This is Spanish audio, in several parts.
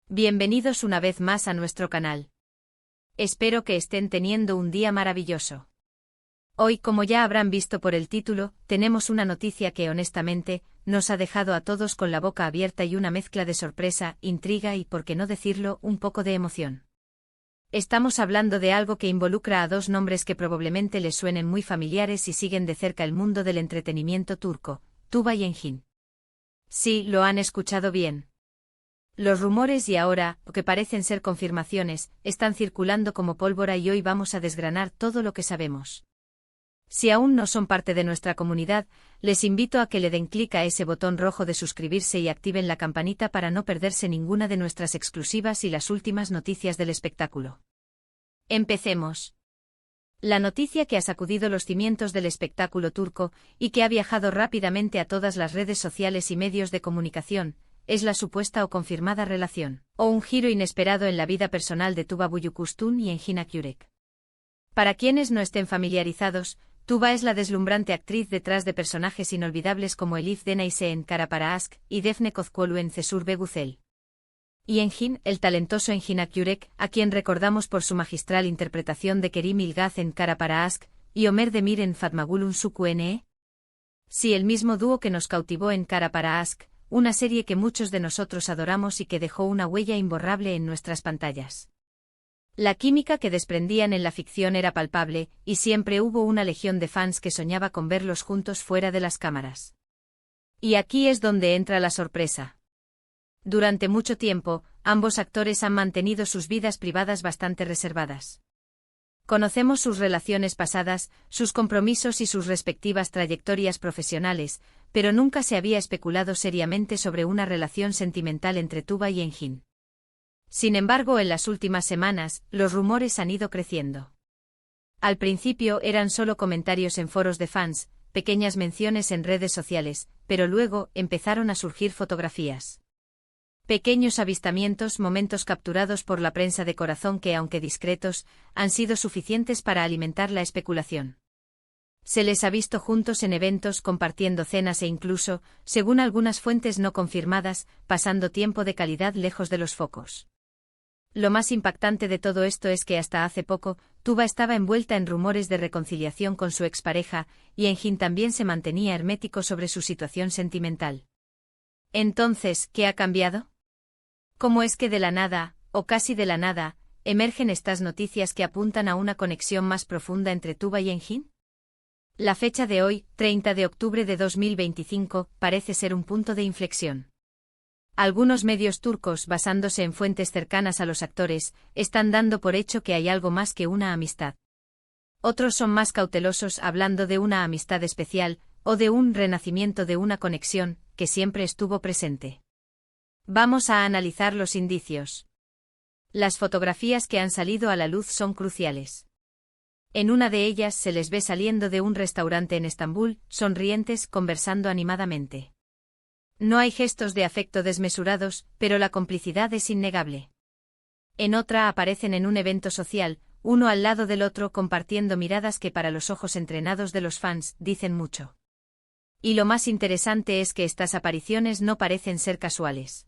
Bienvenidos una vez más a nuestro canal. Espero que estén teniendo un día maravilloso. Hoy, como ya habrán visto por el título, tenemos una noticia que honestamente, nos ha dejado a todos con la boca abierta y una mezcla de sorpresa, intriga y, por qué no decirlo, un poco de emoción. Estamos hablando de algo que involucra a dos nombres que probablemente les suenen muy familiares y siguen de cerca el mundo del entretenimiento turco, Tuba y Engin. Sí, lo han escuchado bien. Los rumores y ahora, o que parecen ser confirmaciones, están circulando como pólvora y hoy vamos a desgranar todo lo que sabemos. Si aún no son parte de nuestra comunidad, les invito a que le den clic a ese botón rojo de suscribirse y activen la campanita para no perderse ninguna de nuestras exclusivas y las últimas noticias del espectáculo. Empecemos. La noticia que ha sacudido los cimientos del espectáculo turco, y que ha viajado rápidamente a todas las redes sociales y medios de comunicación, es la supuesta o confirmada relación, o un giro inesperado en la vida personal de Tuba Büyüküstün y Engin Akyürek. Para quienes no estén familiarizados, Tuba es la deslumbrante actriz detrás de personajes inolvidables como Elif Denayse en Kara Para Aşk y Defne Kozcuoğlu en Cesur ve Güzel. Y Engin, el talentoso Engin Akyürek, a quien recordamos por su magistral interpretación de Kerim İlgaz en Kara Para Aşk, y Ömer Demir en Fatma Gül'ün Suçu. Sí, el mismo dúo que nos cautivó en Kara Para Aşk, una serie que muchos de nosotros adoramos y que dejó una huella imborrable en nuestras pantallas. La química que desprendían en la ficción era palpable, y siempre hubo una legión de fans que soñaba con verlos juntos fuera de las cámaras. Y aquí es donde entra la sorpresa. Durante mucho tiempo, ambos actores han mantenido sus vidas privadas bastante reservadas. Conocemos sus relaciones pasadas, sus compromisos y sus respectivas trayectorias profesionales, pero nunca se había especulado seriamente sobre una relación sentimental entre Tuba y Engin. Sin embargo, en las últimas semanas, los rumores han ido creciendo. Al principio eran solo comentarios en foros de fans, pequeñas menciones en redes sociales, pero luego empezaron a surgir fotografías. Pequeños avistamientos, momentos capturados por la prensa de corazón que, aunque discretos, han sido suficientes para alimentar la especulación. Se les ha visto juntos en eventos, compartiendo cenas e incluso, según algunas fuentes no confirmadas, pasando tiempo de calidad lejos de los focos. Lo más impactante de todo esto es que hasta hace poco, Tuba estaba envuelta en rumores de reconciliación con su expareja, y Engin también se mantenía hermético sobre su situación sentimental. Entonces, ¿qué ha cambiado? ¿Cómo es que de la nada, o casi de la nada, emergen estas noticias que apuntan a una conexión más profunda entre Tuba y Engin? La fecha de hoy, 30 de octubre de 2025, parece ser un punto de inflexión. Algunos medios turcos, basándose en fuentes cercanas a los actores, están dando por hecho que hay algo más que una amistad. Otros son más cautelosos, hablando de una amistad especial, o de un renacimiento de una conexión, que siempre estuvo presente. Vamos a analizar los indicios. Las fotografías que han salido a la luz son cruciales. En una de ellas se les ve saliendo de un restaurante en Estambul, sonrientes, conversando animadamente. No hay gestos de afecto desmesurados, pero la complicidad es innegable. En otra aparecen en un evento social, uno al lado del otro compartiendo miradas que para los ojos entrenados de los fans dicen mucho. Y lo más interesante es que estas apariciones no parecen ser casuales.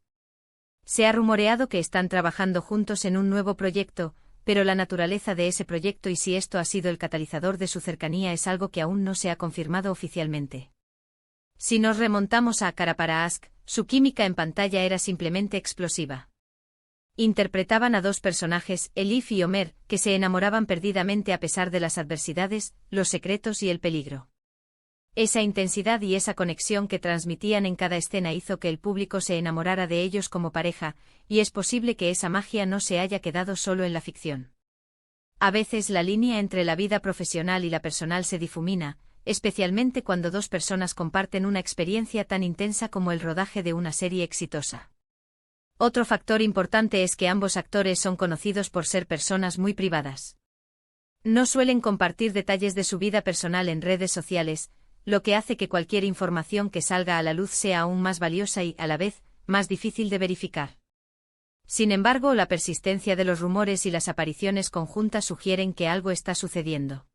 Se ha rumoreado que están trabajando juntos en un nuevo proyecto, pero la naturaleza de ese proyecto y si esto ha sido el catalizador de su cercanía es algo que aún no se ha confirmado oficialmente. Si nos remontamos a Kara Para Aşk, su química en pantalla era simplemente explosiva. Interpretaban a dos personajes, Elif y Ömer, que se enamoraban perdidamente a pesar de las adversidades, los secretos y el peligro. Esa intensidad y esa conexión que transmitían en cada escena hizo que el público se enamorara de ellos como pareja, y es posible que esa magia no se haya quedado solo en la ficción. A veces la línea entre la vida profesional y la personal se difumina, especialmente cuando dos personas comparten una experiencia tan intensa como el rodaje de una serie exitosa. Otro factor importante es que ambos actores son conocidos por ser personas muy privadas. No suelen compartir detalles de su vida personal en redes sociales, lo que hace que cualquier información que salga a la luz sea aún más valiosa y, a la vez, más difícil de verificar. Sin embargo, la persistencia de los rumores y las apariciones conjuntas sugieren que algo está sucediendo.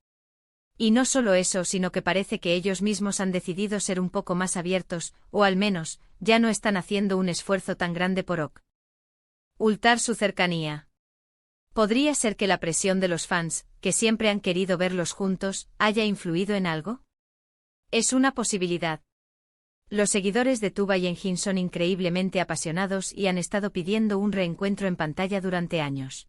Y no solo eso, sino que parece que ellos mismos han decidido ser un poco más abiertos, o al menos, ya no están haciendo un esfuerzo tan grande por OK. Ultar su cercanía. ¿Podría ser que la presión de los fans, que siempre han querido verlos juntos, haya influido en algo? Es una posibilidad. Los seguidores de Tuba y Enjin son increíblemente apasionados y han estado pidiendo un reencuentro en pantalla durante años.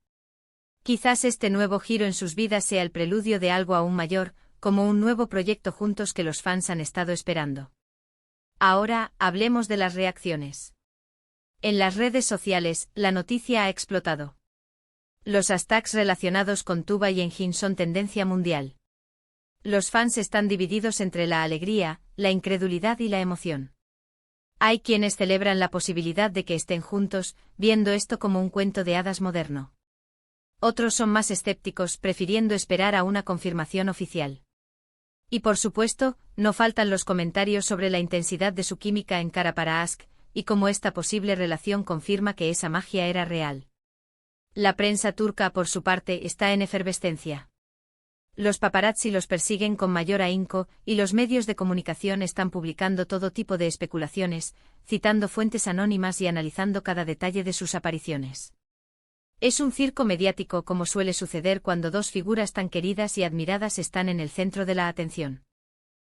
Quizás este nuevo giro en sus vidas sea el preludio de algo aún mayor, como un nuevo proyecto juntos que los fans han estado esperando. Ahora, hablemos de las reacciones. En las redes sociales, la noticia ha explotado. Los hashtags relacionados con Tuba y Enjin son tendencia mundial. Los fans están divididos entre la alegría, la incredulidad y la emoción. Hay quienes celebran la posibilidad de que estén juntos, viendo esto como un cuento de hadas moderno. Otros son más escépticos, prefiriendo esperar a una confirmación oficial. Y por supuesto, no faltan los comentarios sobre la intensidad de su química en Kara para Ask, y cómo esta posible relación confirma que esa magia era real. La prensa turca, por su parte, está en efervescencia. Los paparazzi los persiguen con mayor ahínco, y los medios de comunicación están publicando todo tipo de especulaciones, citando fuentes anónimas y analizando cada detalle de sus apariciones. Es un circo mediático como suele suceder cuando dos figuras tan queridas y admiradas están en el centro de la atención.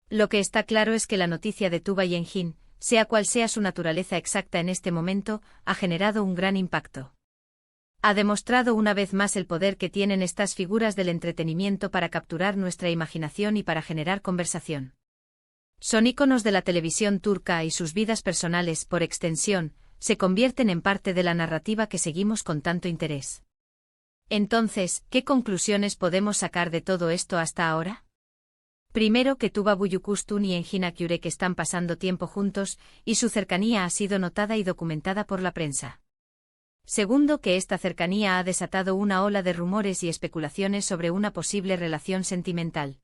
Lo que está claro es que la noticia de Tuba y Enjin, sea cual sea su naturaleza exacta en este momento, ha generado un gran impacto. Ha demostrado una vez más el poder que tienen estas figuras del entretenimiento para capturar nuestra imaginación y para generar conversación. Son íconos de la televisión turca y sus vidas personales, por extensión, se convierten en parte de la narrativa que seguimos con tanto interés. Entonces, ¿qué conclusiones podemos sacar de todo esto hasta ahora? Primero, que Tuba Büyüküstün y Engin Akyürek están pasando tiempo juntos, y su cercanía ha sido notada y documentada por la prensa. Segundo, que esta cercanía ha desatado una ola de rumores y especulaciones sobre una posible relación sentimental.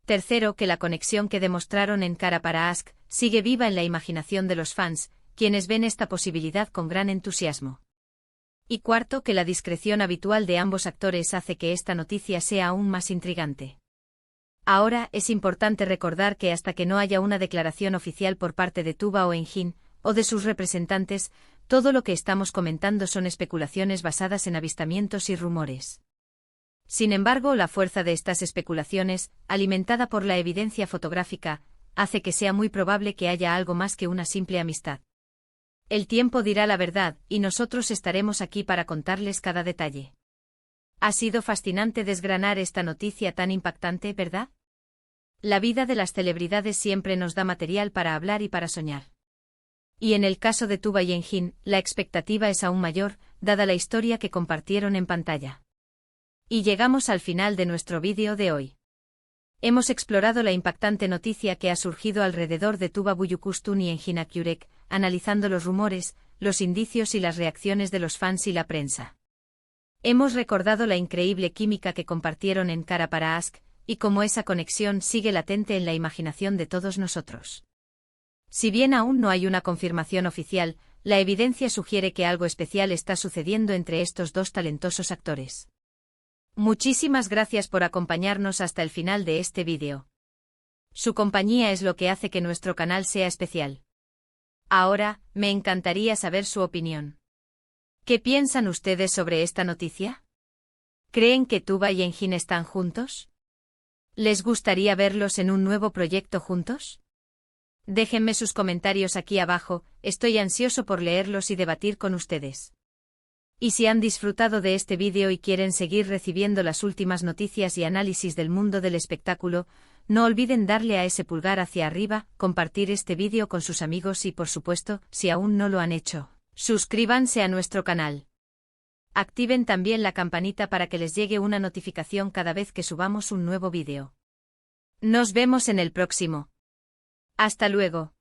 Tercero, que la conexión que demostraron en Kara para Ask sigue viva en la imaginación de los fans, quienes ven esta posibilidad con gran entusiasmo. Y cuarto, que la discreción habitual de ambos actores hace que esta noticia sea aún más intrigante. Ahora, es importante recordar que hasta que no haya una declaración oficial por parte de Tuba o Enjin, o de sus representantes, todo lo que estamos comentando son especulaciones basadas en avistamientos y rumores. Sin embargo, la fuerza de estas especulaciones, alimentada por la evidencia fotográfica, hace que sea muy probable que haya algo más que una simple amistad. El tiempo dirá la verdad, y nosotros estaremos aquí para contarles cada detalle. Ha sido fascinante desgranar esta noticia tan impactante, ¿verdad? La vida de las celebridades siempre nos da material para hablar y para soñar. Y en el caso de Tuba y Enjin, la expectativa es aún mayor, dada la historia que compartieron en pantalla. Y llegamos al final de nuestro vídeo de hoy. Hemos explorado la impactante noticia que ha surgido alrededor de Tuba Büyüküstün y Engin Akyürek, analizando los rumores, los indicios y las reacciones de los fans y la prensa. Hemos recordado la increíble química que compartieron en Kara para Ask, y cómo esa conexión sigue latente en la imaginación de todos nosotros. Si bien aún no hay una confirmación oficial, la evidencia sugiere que algo especial está sucediendo entre estos dos talentosos actores. Muchísimas gracias por acompañarnos hasta el final de este vídeo. Su compañía es lo que hace que nuestro canal sea especial. Ahora, me encantaría saber su opinión. ¿Qué piensan ustedes sobre esta noticia? ¿Creen que Tuba y Enjin están juntos? ¿Les gustaría verlos en un nuevo proyecto juntos? Déjenme sus comentarios aquí abajo, estoy ansioso por leerlos y debatir con ustedes. Y si han disfrutado de este vídeo y quieren seguir recibiendo las últimas noticias y análisis del mundo del espectáculo, no olviden darle a ese pulgar hacia arriba, compartir este vídeo con sus amigos y por supuesto, si aún no lo han hecho, suscríbanse a nuestro canal. Activen también la campanita para que les llegue una notificación cada vez que subamos un nuevo vídeo. Nos vemos en el próximo. Hasta luego.